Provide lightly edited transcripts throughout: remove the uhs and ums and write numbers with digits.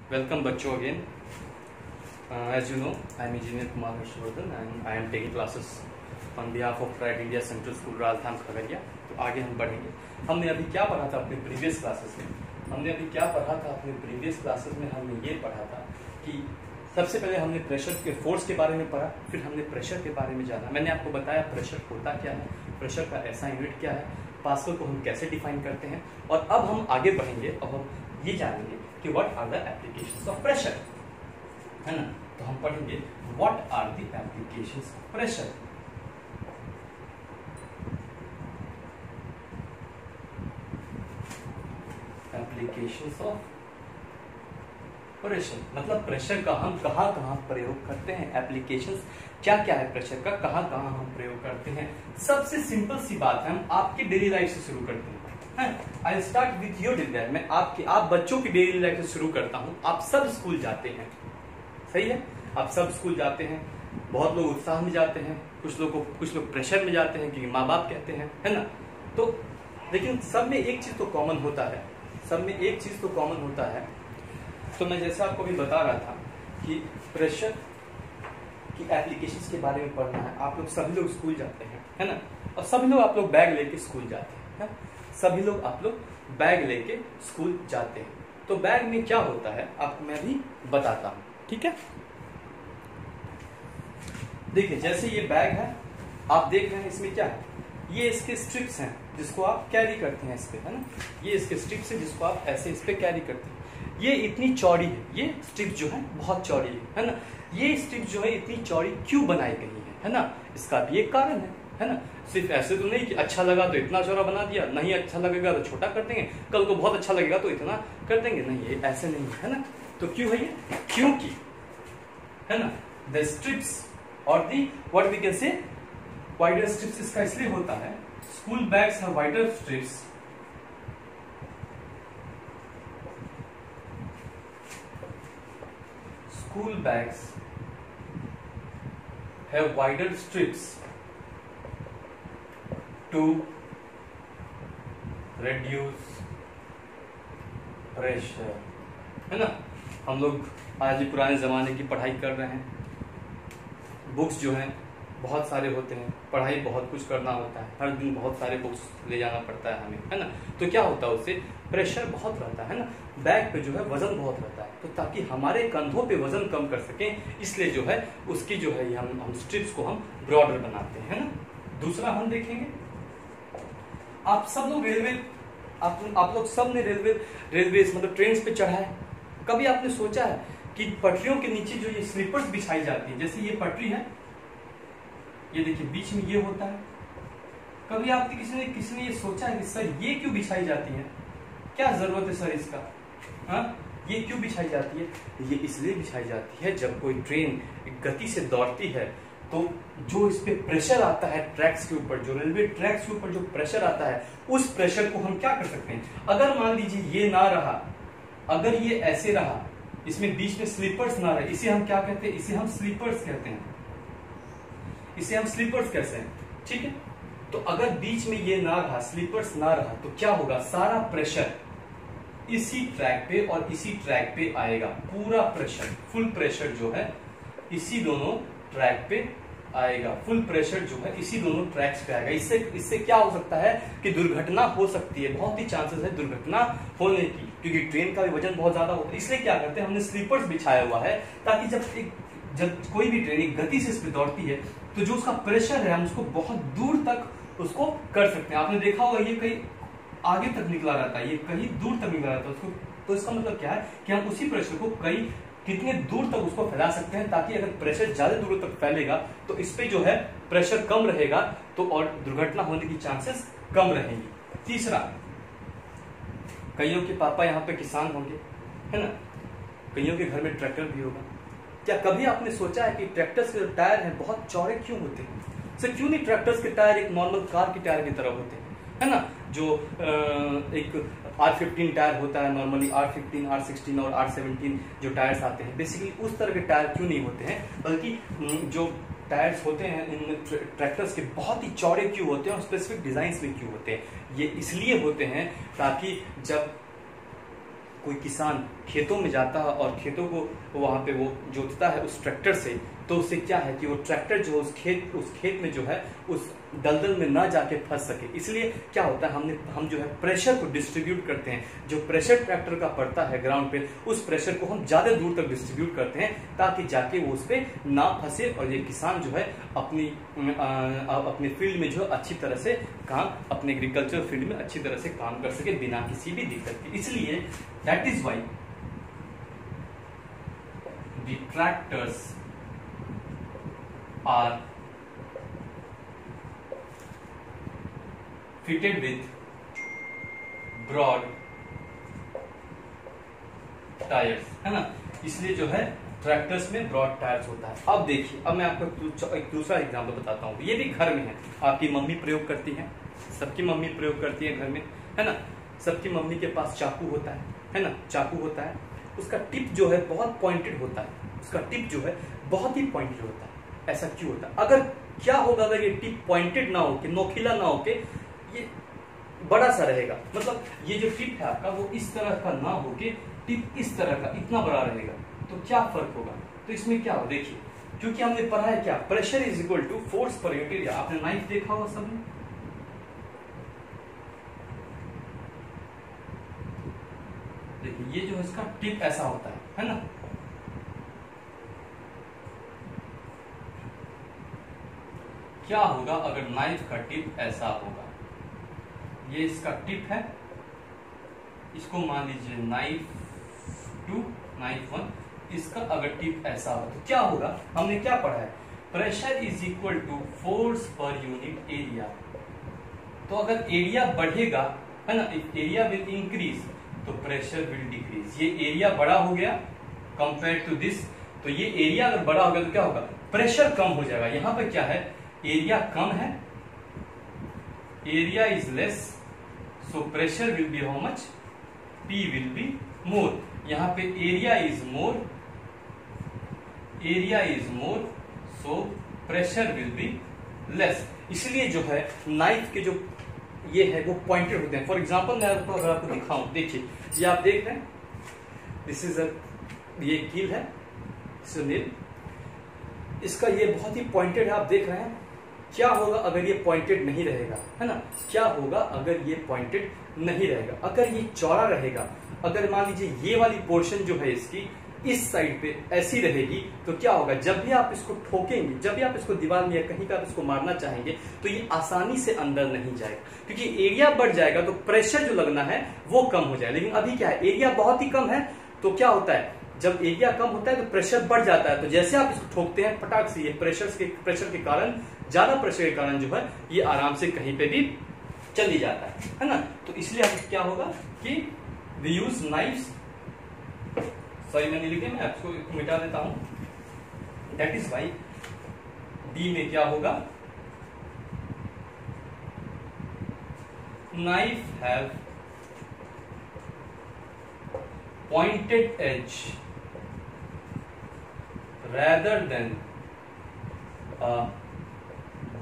Welcome बच्चों again. As you know, I am Engineer Kumar Harshvardhan and I am taking classes on behalf of Pride India Central School राजधानी खगड़िया। तो आगे हम बढ़ेंगे। हमने अभी क्या पढ़ा था अपने प्रीवियस क्लासेस में? हमने ये पढ़ा था कि सबसे पहले हमने प्रेशर के फोर्स के बारे में पढ़ा, फिर हमने प्रेशर के बारे में जाना। मैंने आपको बताया प्रेशर होता क्या है, प्रेशर का ऐसा यूनिट क्या है, पास्कल को हम कैसे डिफाइन करते हैं। और अब हम आगे बढ़ेंगे, अब हम ये जानेंगे कि what are the applications of pressure, है ना। तो हम पढ़ेंगे what are the applications of pressure. Applications of pressure मतलब प्रेशर का हम कहाँ कहाँ प्रयोग करते हैं, एप्लीकेशंस क्या क्या है प्रेशर का, कहाँ कहाँ हम प्रयोग करते हैं। सबसे सिंपल सी बात है, हम आपकी डेली लाइफ से शुरू करते हैं। I start with your daily life. मैं आप बच्चों की डेली लाइफ से शुरू करता हूँ। आप सब स्कूल जाते हैं, सही है, आप सब स्कूल जाते हैं। बहुत लोग उत्साह में जाते हैं, कुछ लोग प्रेशर में जाते हैं क्योंकि माँ बाप कहते हैं, है ना। तो लेकिन सब में एक चीज तो कॉमन होता है, तो मैं जैसे आपको भी बता रहा था कि प्रेशर की एप्लीकेशंस के बारे में पढ़ना है। आप लोग सभी लोग स्कूल जाते हैं, है ना, और सभी लोग आप लोग बैग लेके स्कूल जाते हैं, सभी लोग आप लोग बैग लेके स्कूल जाते हैं। तो बैग में क्या होता है आपको मैं भी बताता हूं, ठीक है। देखिए जैसे ये बैग है, आप देख रहे हैं इसमें क्या है, ये इसके स्ट्रिप्स हैं जिसको आप कैरी करते हैं इस पे, है ना। ये इसके स्ट्रिप्स है जिसको आप ऐसे इस पे कैरी करते हैं। ये इतनी चौड़ी है, ये स्ट्रिप जो है बहुत चौड़ी है ना। ये स्ट्रिप जो है इतनी चौड़ी क्यों बनाई गई है ना, इसका भी एक कारण है ना। सिर्फ ऐसे तो नहीं कि अच्छा लगा तो इतना चौड़ा बना दिया, नहीं अच्छा लगेगा तो छोटा कर देंगे, कल को बहुत अच्छा लगेगा तो इतना कर देंगे, नहीं, ये ऐसे नहीं है ना। तो क्यों है ये, क्योंकि है ना द स्ट्रिप्स और the what we can say wider stripes, इसका इसलिए होता है school bags have wider stripes School bags have wider strips to reduce pressure, है ना। हम लोग आज भी पुराने जमाने की पढ़ाई कर रहे हैं, बुक्स जो हैं बहुत सारे होते हैं, पढ़ाई बहुत कुछ करना होता है, हर दिन बहुत सारे बुक्स ले जाना पड़ता है हमें, है ना। तो क्या होता है उससे प्रेशर बहुत रहता है ना, बैग पे जो है वजन बहुत रहता है। तो ताकि हमारे कंधों पे वजन कम कर सकें, इसलिए जो है उसकी जो है हम स्ट्रिप्स को हम ब्रॉडर बनाते हैं, है ना। दूसरा हम देखेंगे, आप सब लोग रेलवे, आप लोग सब ने रेलवे मतलब ट्रेन पे चढ़ा है। कभी आपने सोचा है कि पटरियों के नीचे जो ये स्लीपर्स बिछाई जाती है, जैसे ये पटरी है, ये देखिए बीच में ये होता है। कभी आपने किसी ने ये सोचा है कि सर ये क्यों बिछाई जाती है, क्या जरूरत है सर इसका, हाँ ये क्यों बिछाई जाती है? ये इसलिए बिछाई जाती है जब कोई ट्रेन गति से दौड़ती है तो जो इस पे प्रेशर आता है ट्रैक्स के ऊपर, जो रेलवे ट्रैक्स के ऊपर जो प्रेशर आता है, उस प्रेशर को हम क्या कर सकते हैं, अगर मान लीजिए ये ना रहा, अगर ये ऐसे रहा, इसमें बीच में स्लीपर्स ना रहे, इसे हम क्या कहते हैं, इसे हम स्लीपर्स कहते हैं, इसे हम स्लीपर्स कहते हैं, ठीक है। तो अगर बीच में ये ना रहा, स्लीपर्स ना रहा, तो क्या होगा, सारा प्रेशर इसी ट्रैक पे और इसी ट्रैक पे आएगा, पूरा प्रेशर, फुल प्रेशर जो है इसी दोनों ट्रैक पे आएगा, फुल प्रेशर जो है इसी दोनों ट्रैक्स पे आएगा। इससे क्या हो सकता है कि दुर्घटना हो सकती है, बहुत ही चांसेस है दुर्घटना होने की, क्योंकि ट्रेन का भी वजन बहुत ज्यादा होता है। इसलिए क्या करते हैं, हमने स्लीपर्स बिछाया हुआ है ताकि जब कोई भी ट्रेन एक गति से इस पे दौड़ती है तो जो उसका प्रेशर है हम उसको बहुत दूर तक उसको कर सकते हैं। आपने देखा होगा ये कहीं आगे तक निकला रहता है, ये कहीं दूर तक निकला रहता है उसको। तो इसका मतलब क्या है कि हम उसी प्रेशर को कितने दूर तक उसको फैला सकते हैं, ताकि अगर प्रेशर ज्यादा दूर तक फैलेगा तो इस पे जो है प्रेशर कम रहेगा, तो और दुर्घटना होने की चांसेस कम रहेंगी। तीसरा, कईयों के पापा यहाँ पे किसान होंगे, है ना, कईयों के घर में ट्रैक्टर भी होगा। क्या कभी आपने सोचा है कि ट्रैक्टर्स के जो टायर हैं बहुत चौड़े क्यों होते हैं? सर क्यों नहीं ट्रैक्टर्स के टायर एक नॉर्मल कार के टायर की तरह होते हैं, है ना। जो एक R15 टायर होता है नॉर्मली, R15, R16 और R17 जो टायर्स आते हैं, बेसिकली उस तरह के टायर क्यों नहीं होते हैं, बल्कि जो टायर्स होते हैं इन ट्रैक्टर्स के बहुत ही चौड़े क्यों होते हैं और स्पेसिफिक डिजाइन में क्यों होते हैं? ये इसलिए होते हैं ताकि जब कोई किसान खेतों में जाता है और खेतों को वहाँ पे वो जोतता है उस ट्रैक्टर से, तो उससे क्या है कि वो ट्रैक्टर जो उस खेत में जो है उस दलदल में ना जाके फंस सके। इसलिए क्या होता है, हम जो है प्रेशर को डिस्ट्रीब्यूट करते हैं, जो प्रेशर ट्रैक्टर का पड़ता है ग्राउंड पे, उस प्रेशर को हम ज्यादा दूर तक डिस्ट्रीब्यूट करते हैं ताकि जाके वो उस पर ना फंसे और ये किसान जो है अपनी फील्ड में जो अच्छी तरह से काम, अपने एग्रीकल्चर फील्ड में अच्छी तरह से काम कर सके बिना किसी भी दिक्कत के। इसलिए that is why the tractors are fitted with broad tyres, है ना। इसलिए जो है ट्रैक्टर्स में ब्रॉड टायर्स होता है। अब देखिए, अब मैं आपको एक दूसरा एग्जांपल बताता हूँ। ये भी घर में है, आपकी मम्मी प्रयोग करती है, सबकी मम्मी प्रयोग करती है घर में, है ना। सबकी मम्मी के पास चाकू होता है ना, चाकू होता है। उसका टिप जो है बहुत पॉइंटेड होता है, उसका टिप जो है बहुत ही पॉइंटेड होता है। ऐसा क्यों होता है? अगर क्या होगा, अगर ये टिप पॉइंटेड ना हो के, नोकीला ना हो के, ये बड़ा सा रहेगा, मतलब ये जो टिप है आपका वो इस तरह का ना हो के टिप इस तरह का इतना बड़ा रहेगा, तो क्या फर्क होगा? तो इसमें क्या हो, देखिए, क्योंकि हमने पढ़ा है क्या, pressure is equal to force per unit area. आपने नाइफ देखा होगा सबने, देखिए ये जो है इसका टिप ऐसा होता है ना। क्या होगा अगर नाइफ का टिप ऐसा होगा, ये इसका टिप है, इसको मान लीजिए नाइफ 2, नाइफ 1, इसका अगर टिप ऐसा हो तो क्या होगा? हमने क्या पढ़ा है, pressure is equal to force per unit area. तो अगर एरिया बढ़ेगा, है ना, एरिया विल इंक्रीज तो प्रेशर विल डिक्रीज। ये एरिया बड़ा हो गया कंपेयर टू दिस, तो ये एरिया अगर बड़ा हो गया तो क्या होगा, प्रेशर कम हो जाएगा। यहां पर क्या है, एरिया कम है, area is less, so pressure will be how much, P will be more. यहां पे area is more, area is more, so pressure will be less. इसलिए जो है नाइफ के जो ये है वो पॉइंटेड होते हैं। फॉर एग्जाम्पल मैं अगर आपको दिखाऊं, देखिए ये आप देख रहे हैं, दिस इज ये कील है, सुनील, इसका ये बहुत ही पॉइंटेड है, आप देख रहे हैं। क्या होगा अगर ये पॉइंटेड नहीं रहेगा, है ना, क्या होगा अगर ये पॉइंटेड नहीं रहेगा, अगर ये चौड़ा रहेगा, अगर मान लीजिए ये वाली पोर्शन जो है इसकी इस साइड पे ऐसी रहेगी, तो क्या होगा, जब भी आप इसको ठोकेंगे, जब भी आप इसको दीवार में या कहीं पे आप इसको मारना चाहेंगे तो ये आसानी से अंदर नहीं जाएगा, क्योंकि एरिया बढ़ जाएगा तो प्रेशर जो लगना है वो कम हो जाएगा। लेकिन अभी क्या है, एरिया बहुत ही कम है, तो क्या होता है, जब एरिया कम होता है तो प्रेशर बढ़ जाता है, तो जैसे आप इसको ठोकते हैं फटाक से ये प्रेशर के कारण, ज्यादा प्रेशर के कारण जो है ये आराम से कहीं पे भी चली जाता है ना। तो इसलिए अब क्या होगा कि वी यूज नाइफ्स, सॉरी मैंने लिखे, मैं आपको मिटा देता हूं। दैट इज वाई डी में क्या होगा, knife have pointed edge rather than a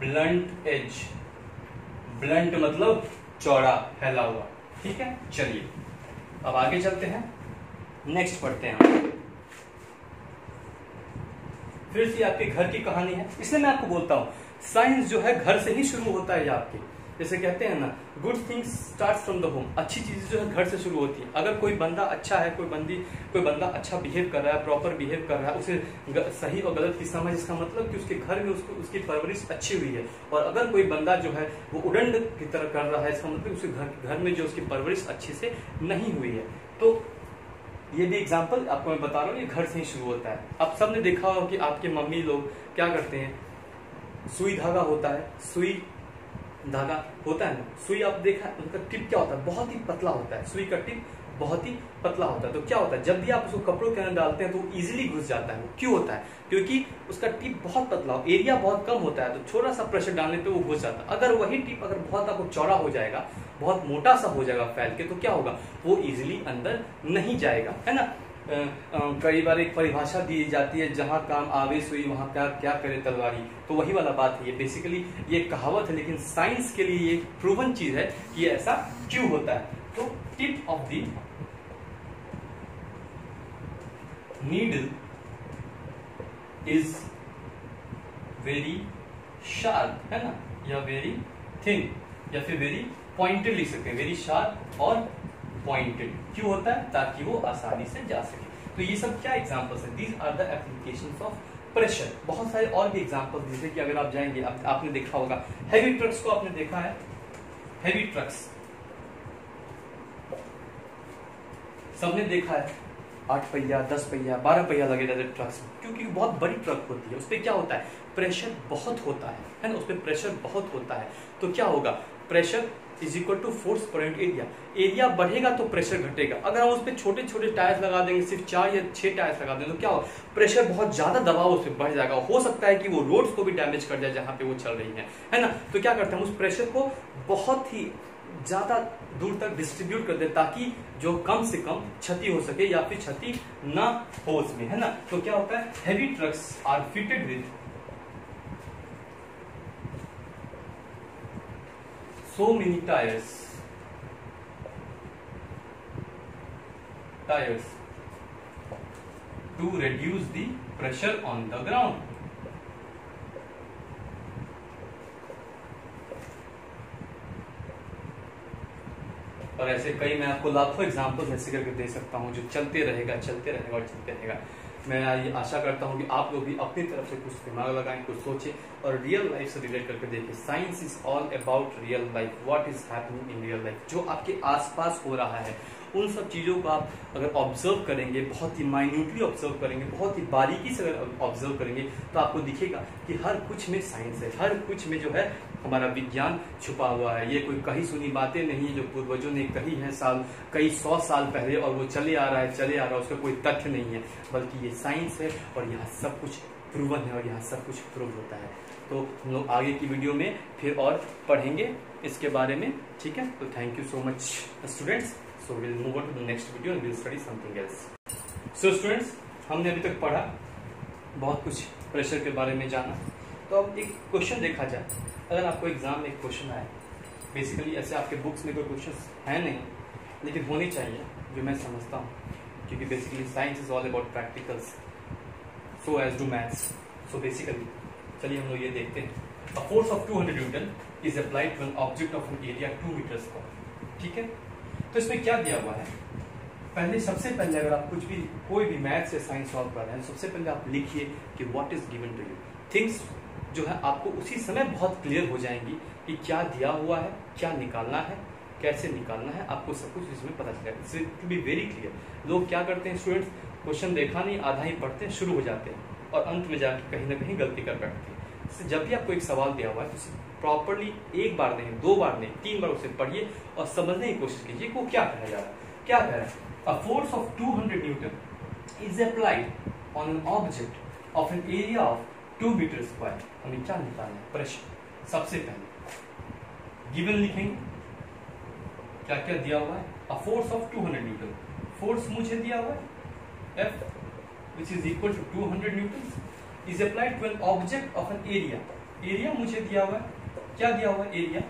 blunt edge। blunt मतलब चौड़ा, फैला हुआ, ठीक है। चलिए अब आगे चलते हैं, नेक्स्ट पढ़ते हैं हम। फिर से आपके घर की कहानी है, इसलिए मैं आपको बोलता हूं साइंस जो है घर से ही शुरू होता है। आपके जैसे कहते हैं ना, good things start from the home. अच्छी चीजें जो है घर से शुरू होती है। अगर कोई बंदा अच्छा है, कोई बंदा अच्छा बिहेव कर रहा है, प्रॉपर बिहेव कर रहा है, उसे सही और गलत की समझ, इसका मतलब कि उसके घर में उसकी परवरिश अच्छी हुई है। और अगर कोई बंदा जो है वो उड़ंड की तरह कर रहा है, इसका मतलब उसके घर में जो उसकी परवरिश अच्छी से नहीं हुई है। तो ये भी एग्जाम्पल आपको मैं बता रहा हूँ, ये घर से ही शुरू होता है। अब सबने देखा होगा कि आपके मम्मी लोग क्या करते हैं, सुई धागा होता है, सुई धागा होता है ना, सुई आप देखा, उनका टिप क्या होता है, बहुत ही पतला होता है, सुई का टिप बहुत ही पतला होता है। तो क्या होता है, जब भी आप उसको कपड़ों के अंदर डालते हैं तो वो इजीली घुस जाता है। वो क्यों होता है, क्योंकि उसका टिप बहुत पतला हो, एरिया बहुत कम होता है, तो थोड़ा सा प्रेशर डालने पे वो घुस जाता है। अगर वही टिप अगर बहुत आपको चौड़ा हो जाएगा, बहुत मोटा सा हो जाएगा फैल के, तो क्या होगा, वो इजिली अंदर नहीं जाएगा, है ना। कई बार एक परिभाषा दी जाती है, जहां काम आवे सुई वहां क्या क्या करे तलवारी, तो वही वाला बात है। ये बेसिकली ये कहावत है, लेकिन साइंस के लिए ये प्रूवन चीज है कि ये ऐसा क्यों होता है। तो tip of the needle is very sharp, है ना, या वेरी थिन, या फिर वेरी पॉइंटेड लिख सकते हैं, वेरी शार्प और पॉइंटेड। क्यों होता है? ताकि वो आसानी से जा सके। तो ये सब क्या एग्जांपल्स हैं? These are the applications of pressure. बहुत सारे और भी एग्जांपल्स, जैसे कि अगर आप जाएंगे, आपने देखा होगा हैवी ट्रक्स को, आपने देखा है हैवी ट्रक्स, सबने देखा है 8 पहिया 10 पहिया 12 पहिया लगे रहते ट्रक्स, क्योंकि बहुत बड़ी ट्रक होती है, उस पर क्या होता है? प्रेशर बहुत होता है ना, उस पर प्रेशर बहुत होता है। तो क्या होगा? Pressure is equal to force per unit area. Area बढ़ेगा तो प्रेशर घटेगा। अगर हम उस पर छोटे छोटे टायर्स लगा देंगे, सिर्फ 4 या 6 टायर्स लगा देंगे, तो क्या होगा? प्रेशर बहुत ज्यादा दबाव उस पर बढ़ जाएगा। हो सकता है कि वो रोड्स को भी डैमेज कर जाए जहां पे वो चल रही है ना। तो क्या करते हैं, उस प्रेशर को बहुत ही ज्यादा दूर तक डिस्ट्रीब्यूट कर दे, ताकि जो कम से कम क्षति हो सके या फिर क्षति ना हो उसमें, है ना। तो क्या होता है? Heavy trucks are fitted with so many tires to reduce the pressure on the ground. और ऐसे कई, मैं आपको लाखों एग्जांपल्स ऐसे करके दे सकता हूं, जो चलते रहेगा चलते रहेगा और चलते रहेगा। मैं ये आशा करता हूं कि आप लोग भी अपनी तरफ से कुछ दिमाग लगाएं, कुछ सोचें और रियल लाइफ से रिलेट करके देखें। Science is all about real life, what is happening in real life. जो आपके आसपास हो रहा है, उन सब चीजों को आप अगर ऑब्जर्व करेंगे, बहुत ही माइन्यूटली ऑब्जर्व करेंगे, बहुत ही बारीकी से अगर ऑब्जर्व करेंगे, तो आपको दिखेगा कि हर कुछ में साइंस है, हर कुछ में जो है हमारा विज्ञान छुपा हुआ है। ये कोई कही सुनी बातें नहीं है जो पूर्वजों ने कही है कई 100 साल पहले, और वो चले आ रहा है, उसका कोई तथ्य नहीं है, बल्कि ये साइंस है और यहाँ सब कुछ प्रूवन है और यहाँ सब कुछ प्रूव होता है। तो हम लोग आगे की वीडियो में फिर और पढ़ेंगे इसके बारे में, ठीक है। तो thank you so much students. So will move on to the next video and will study something else. So students, हमने अभी तक पढ़ा, बहुत कुछ प्रेशर के बारे में जाना। तो अब एक क्वेश्चन देखा जाए। अगर आपको एग्जाम में एक क्वेश्चन आए, बेसिकली ऐसे आपके बुक्स में कोई क्वेश्चन है नहीं, लेकिन होने चाहिए, जो मैं समझता हूँ, क्योंकि basically science is all about practicals, so as do maths. सो बेसिकली चलिए हम लोग ये देखते हैं। A force of 200 newton is applied to an object of an area 2 metre square, ठीक है। तो इसमें क्या दिया हुआ है? सबसे पहले अगर आप कुछ भी कोई भी मैथ्स या साइंस सॉल्व कर रहे हैं, सबसे पहले आप लिखिए कि what is given to you. Things जो है आपको उसी समय बहुत क्लियर हो जाएंगी कि क्या दिया हुआ है, क्या निकालना है, कैसे निकालना है, आपको सब कुछ इसमें पता चलेगा। To be very clear. लोग क्या करते हैं स्टूडेंट्स, क्वेश्चन देखा नहीं, आधा ही पढ़ते हैं, शुरू हो जाते हैं और अंत में जाकर कहीं ना कहीं गलती कर बैठते हैं। जब भी आपको एक सवाल दिया हुआ है तो प्रॉपरली एक बार नहीं, 2 बार नहीं, 3 बार उसे पढ़िए और समझने की कोशिश कीजिए कि वो क्या कहा जा रहा है। क्या कह रहा है? A force of 200 newton is applied on an object of an area of 2 metre square. हमें क्या निकालना है? प्रेशर। सबसे पहले गिवन लिखेंगे, क्या क्या दिया हुआ है। A force of 200 Newton, force मुझे दिया हुआ है F which is equal to 200 newtons is applied to an object of an area. Area मुझे दिया हुआ है, क्या दिया हुआ है? Area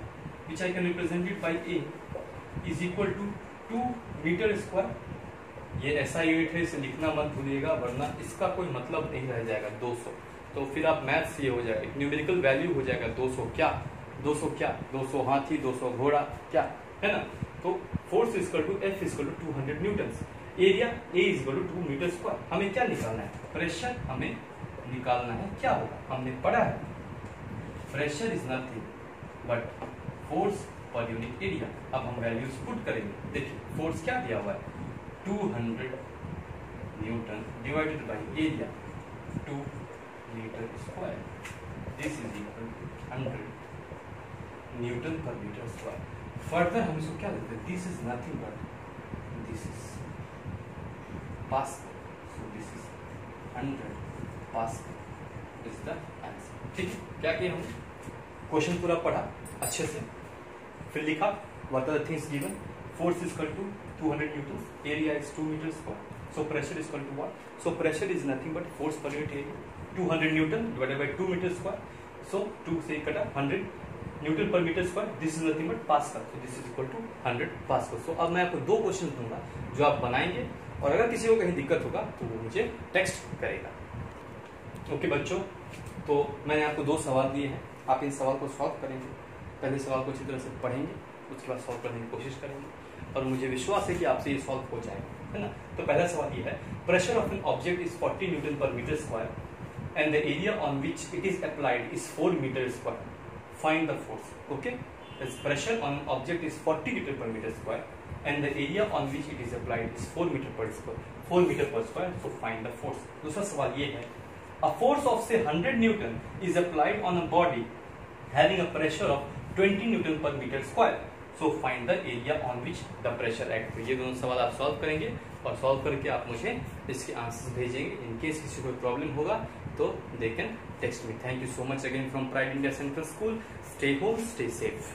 which I can represent it by A is equal to 2 metre square. ये ऐसा यूनिट है, इसे लिखना मत भूलिएगा, वरना इसका कोई मतलब नहीं रह जाएगा। 200, तो फिर आप मैथ से ये हो जाएगा, एक न्यूमेरिकल वैल्यू हो जाएगा 200 क्या, 200 हाथी, 200 घोड़ा, क्या है ना। तो force equal to F equal to 200 newton, area A equal to 2 metre square. हमें क्या निकालना है? प्रेशर हमें निकालना है। क्या होगा? हमने पढ़ा है pressure is nothing but force per unit area. अब हम वैल्यूज पुट करेंगे। देखिए फोर्स क्या दिया हुआ है? 200 newton divided by area 2 metre square, this is equal to 100 newton per metre square. Further हम इसको क्या लिखते हैं? This is nothing but this is pascal, so this is 100 pascal is the answer. ठीक है, क्या किया हमने? क्वेश्चन पूरा पढ़ा अच्छे से, फिर लिखा what are the things given. Force is equal to 200 newton, area is 2 metre square, so pressure is equal to what? So pressure is nothing but force per unit area 200 newton divided by 2 metre square, so 2 से कटा 100 newton per metre square, this is nothing but pascal, so this is equal to 100 pascal. So अब मैं आपको 2 question दूंगा जो आप बनाएंगे और अगर किसी को कहीं दिक्कत होगा तो वो मुझे टेक्स्ट करेगा। ओके बच्चों, तो मैंने आपको 2 सवाल दिए हैं, आप इन सवाल को सॉल्व करेंगे। पहले सवाल को अच्छी तरह से पढ़ेंगे, उसके बाद सॉल्व करने की कोशिश करेंगे और मुझे विश्वास है कि आपसे ये सॉल्व हो जाएगा, है ना। तो पहला सवाल ये है, pressure of an object is 40 newton per metre square and the area on which it is applied is 4 metre square, find the force. Okay, pressure on an object is 40 Newton per meter square and the area on which it is applied is 4 meter per square, so find the force। दूसरा सवाल ये है, a force of say 100 Newton is applied on a body having a pressure of 20 Newton per meter square, so find the area on which the pressure acts। ये दोनों सवाल आप solve करेंगे और सॉल्व करके आप मुझे इसके आंसर्स भेजेंगे। इन केस किसी को प्रॉब्लम होगा तो they can text me. Thank you so much again from pride India central school. Stay home, stay safe.